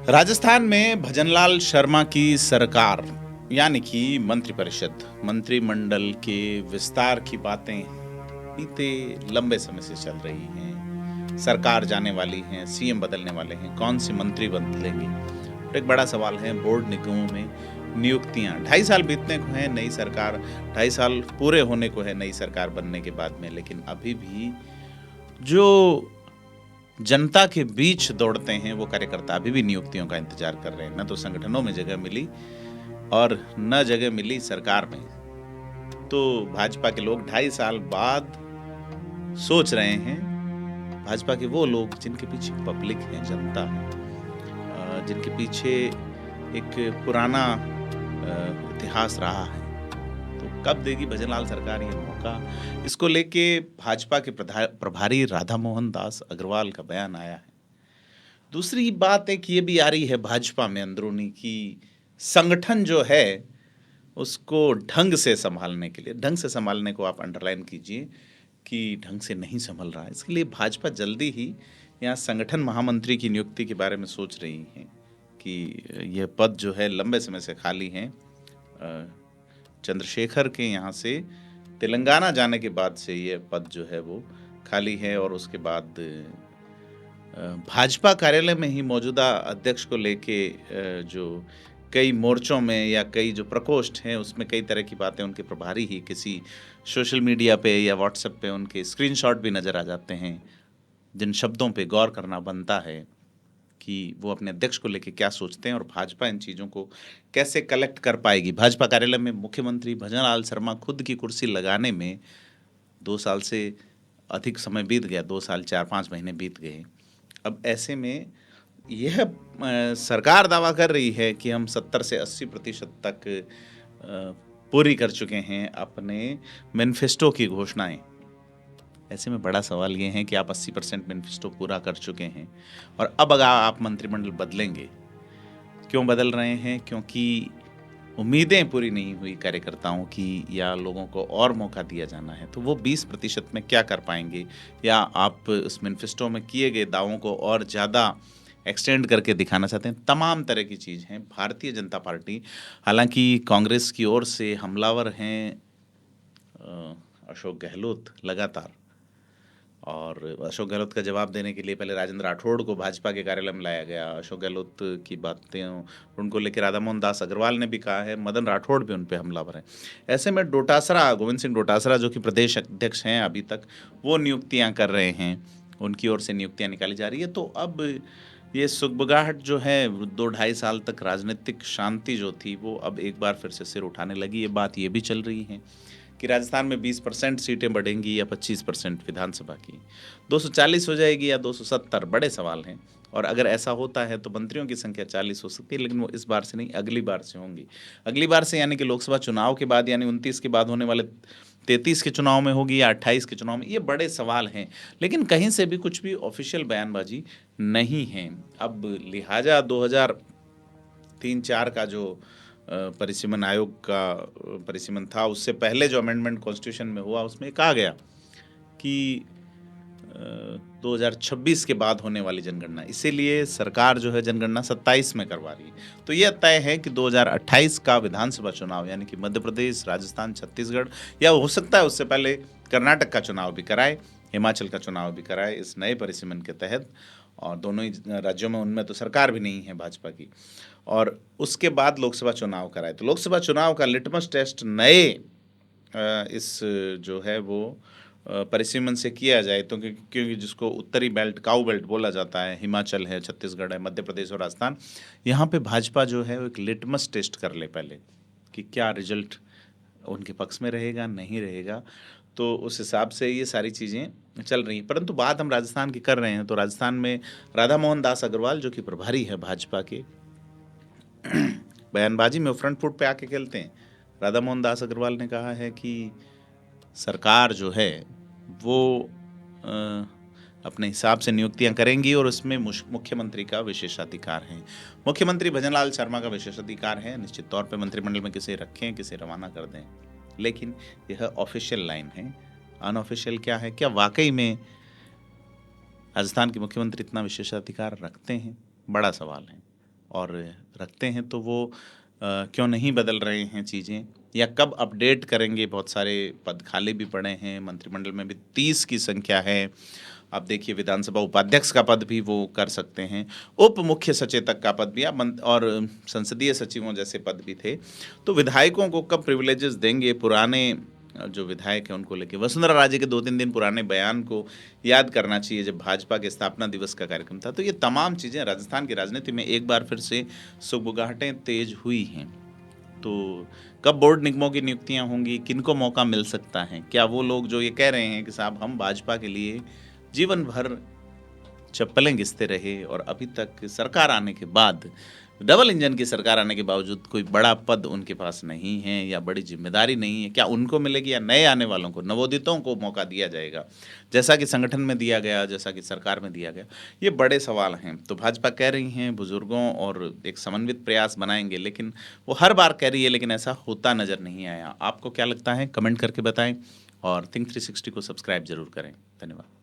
राजस्थान में भजनलाल शर्मा की सरकार यानी कि मंत्रिपरिषद मंत्रिमंडल के विस्तार की बातें बीते लंबे समय से चल रही हैं। सरकार जाने वाली है, सीएम बदलने वाले हैं, कौन से मंत्री बदलेंगे। और एक बड़ा सवाल है बोर्ड निगमों में नियुक्तियां। 2.5 साल बीतने को है नई सरकार, 2.5 साल पूरे होने को है नई सरकार बनने के बाद में, लेकिन अभी भी जो जनता के बीच दौड़ते हैं वो कार्यकर्ता अभी भी नियुक्तियों का इंतजार कर रहे हैं। न तो संगठनों में जगह मिली और न जगह मिली सरकार में। तो भाजपा के लोग 2.5 साल बाद सोच रहे हैं, भाजपा के वो लोग जिनके पीछे पब्लिक है, जनता है, जिनके पीछे एक पुराना इतिहास रहा है, तो कब देगी भजनलाल सरकार ये मौका। इसको लेके भाजपा के प्रभारी राधा मोहन दास अग्रवाल का बयान आया है। दूसरी बात एक ये भी आ रही है भाजपा में अंदरूनी कि संगठन जो है उसको ढंग से संभालने के लिए, ढंग से संभालने को आप अंडरलाइन कीजिए कि ढंग से नहीं संभल रहा है। इसके लिए भाजपा जल्दी ही यहाँ संगठन महामंत्री की नियुक्ति के बारे में सोच रही है कि यह पद जो है लंबे समय से खाली है। चंद्रशेखर के यहाँ से तेलंगाना जाने के बाद से ये पद जो है वो खाली है और उसके बाद भाजपा कार्यालय में ही मौजूदा अध्यक्ष को लेके जो कई मोर्चों में या कई जो प्रकोष्ठ हैं उसमें कई तरह की बातें उनके प्रभारी ही किसी सोशल मीडिया पे या व्हाट्सएप पे उनके स्क्रीनशॉट भी नज़र आ जाते हैं, जिन शब्दों पे गौर करना बनता है कि वो अपने अध्यक्ष को लेके क्या सोचते हैं और भाजपा इन चीज़ों को कैसे कलेक्ट कर पाएगी। भाजपा कार्यालय में मुख्यमंत्री भजनलाल शर्मा खुद की कुर्सी लगाने में 2 साल से अधिक समय बीत गया, 2 साल 4-5 महीने बीत गए। अब ऐसे में यह सरकार दावा कर रही है कि हम 70 से 80% तक पूरी कर चुके हैं अपने मैनिफेस्टो की घोषणाएं। ऐसे में बड़ा सवाल ये है कि आप 80% मैनिफेस्टो पूरा कर चुके हैं और अब अगर आप मंत्रिमंडल बदलेंगे, क्यों बदल रहे हैं? क्योंकि उम्मीदें पूरी नहीं हुई कार्यकर्ताओं की या लोगों को और मौका दिया जाना है। तो वो 20% में क्या कर पाएंगे, या आप उस मैनिफेस्टो में किए गए दावों को और ज़्यादा एक्सटेंड करके दिखाना चाहते हैं। तमाम तरह की चीज़ हैं। भारतीय जनता पार्टी, हालांकि कांग्रेस की ओर से हमलावर हैं अशोक गहलोत लगातार, और अशोक गहलोत का जवाब देने के लिए पहले राजेंद्र राठौड़ को भाजपा के कार्यालय में लाया गया। अशोक गहलोत की बातें उनको लेकर राधा मोहन दास अग्रवाल ने भी कहा है, मदन राठौड़ भी उन पर हमलावर हैं। ऐसे में डोटासरा, गोविंद सिंह डोटासरा जो कि प्रदेश अध्यक्ष हैं अभी तक, वो नियुक्तियां कर रहे हैं, उनकी ओर से नियुक्तियां निकाली जा रही है। तो अब ये सुगबुगाहट जो है 2-2.5 साल तक राजनीतिक शांति जो थी वो अब एक बार फिर से सिर उठाने लगी। ये बात ये भी चल रही है कि राजस्थान में 20% सीटें बढ़ेंगी या 25% विधानसभा की, 240 हो जाएगी या 270, बड़े सवाल हैं। और अगर ऐसा होता है तो मंत्रियों की संख्या 40 हो सकती है, लेकिन वो इस बार से नहीं, अगली बार से होंगी। अगली बार से यानी कि लोकसभा चुनाव के बाद, यानी 29 के बाद होने वाले 33 के चुनाव में होगी या 28 के चुनाव में, ये बड़े सवाल हैं। लेकिन कहीं से भी कुछ भी ऑफिशियल बयानबाजी नहीं है। अब लिहाजा 2003-4 का जो परिसीमन आयोग का परिसीमन था, उससे पहले जो अमेंडमेंट कॉन्स्टिट्यूशन में हुआ उसमें कहा गया कि 2026 के बाद होने वाली जनगणना, इसीलिए सरकार जो है जनगणना 27 में करवा रही है। तो यह तय है कि 2028 का विधानसभा चुनाव यानी कि मध्य प्रदेश, राजस्थान, छत्तीसगढ़, या हो सकता है उससे पहले कर्नाटक का चुनाव भी कराए, हिमाचल का चुनाव भी कराए इस नए परिसीमन के तहत। और दोनों ही राज्यों में, उनमें तो सरकार भी नहीं है भाजपा की, और उसके बाद लोकसभा चुनाव कराए। तो लोकसभा चुनाव का लिटमस टेस्ट नए इस जो है वो परिसीमन से किया जाए, तो क्योंकि जिसको उत्तरी बेल्ट, काऊ बेल्ट बोला जाता है, हिमाचल है, छत्तीसगढ़ है, मध्य प्रदेश और राजस्थान, यहाँ पे भाजपा जो है वो एक लिटमस टेस्ट कर ले पहले कि क्या रिजल्ट उनके पक्ष में रहेगा, नहीं रहेगा। तो उस हिसाब से ये सारी चीज़ें चल रही हैं। परंतु बात हम राजस्थान की कर रहे हैं, तो राजस्थान में राधा मोहन दास अग्रवाल जो कि प्रभारी है भाजपा के, बयानबाजी में फ्रंट फुट पे आके खेलते हैं। राधा मोहन दास अग्रवाल ने कहा है कि सरकार जो है वो अपने हिसाब से नियुक्तियां करेंगी और उसमें मुख्यमंत्री का विशेषाधिकार है। मुख्यमंत्री भजनलाल शर्मा का विशेषाधिकार है, निश्चित तौर पे मंत्रिमंडल में किसे रखें, किसे रवाना कर दें, लेकिन यह ऑफिशियल लाइन है। अनऑफिशियल क्या है? क्या वाकई में राजस्थान के मुख्यमंत्री इतना विशेषाधिकार रखते हैं? बड़ा सवाल है। और रखते हैं, तो वो क्यों नहीं बदल रहे हैं चीज़ें, या कब अपडेट करेंगे। बहुत सारे पद खाली भी पड़े हैं, मंत्रिमंडल में भी 30 की संख्या है। आप देखिए विधानसभा उपाध्यक्ष का पद भी वो कर सकते हैं, उप मुख्य सचेतक का पद भी, और संसदीय सचिवों जैसे पद भी थे। तो विधायकों को कब प्रिविलेजेस देंगे, पुराने जो विधायक हैं उनको लेके वसुंधरा राजे के 2-3 दिन पुराने बयान को याद करना चाहिए जब भाजपा के स्थापना दिवस का कार्यक्रम था। तो ये तमाम चीज़ें राजस्थान की राजनीति में एक बार फिर से सुगबुगाहटें तेज हुई हैं। तो कब बोर्ड निगमों की नियुक्तियां होंगी, किनको मौका मिल सकता है, क्या वो लोग जो ये कह रहे हैं कि साहब हम भाजपा के लिए जीवन भर चप्पलें घिसते रहे और अभी तक सरकार आने के बाद, डबल इंजन की सरकार आने के बावजूद कोई बड़ा पद उनके पास नहीं है या बड़ी जिम्मेदारी नहीं है, क्या उनको मिलेगी या नए आने वालों को, नवोदितों को मौका दिया जाएगा जैसा कि संगठन में दिया गया, जैसा कि सरकार में दिया गया? ये बड़े सवाल हैं। तो भाजपा कह रही हैं बुजुर्गों और एक समन्वित प्रयास बनाएंगे, लेकिन वो हर बार कह रही है, लेकिन ऐसा होता नजर नहीं आया। आपको क्या लगता है, कमेंट करके बताएं और थिंक 360 को सब्सक्राइब जरूर करें। धन्यवाद।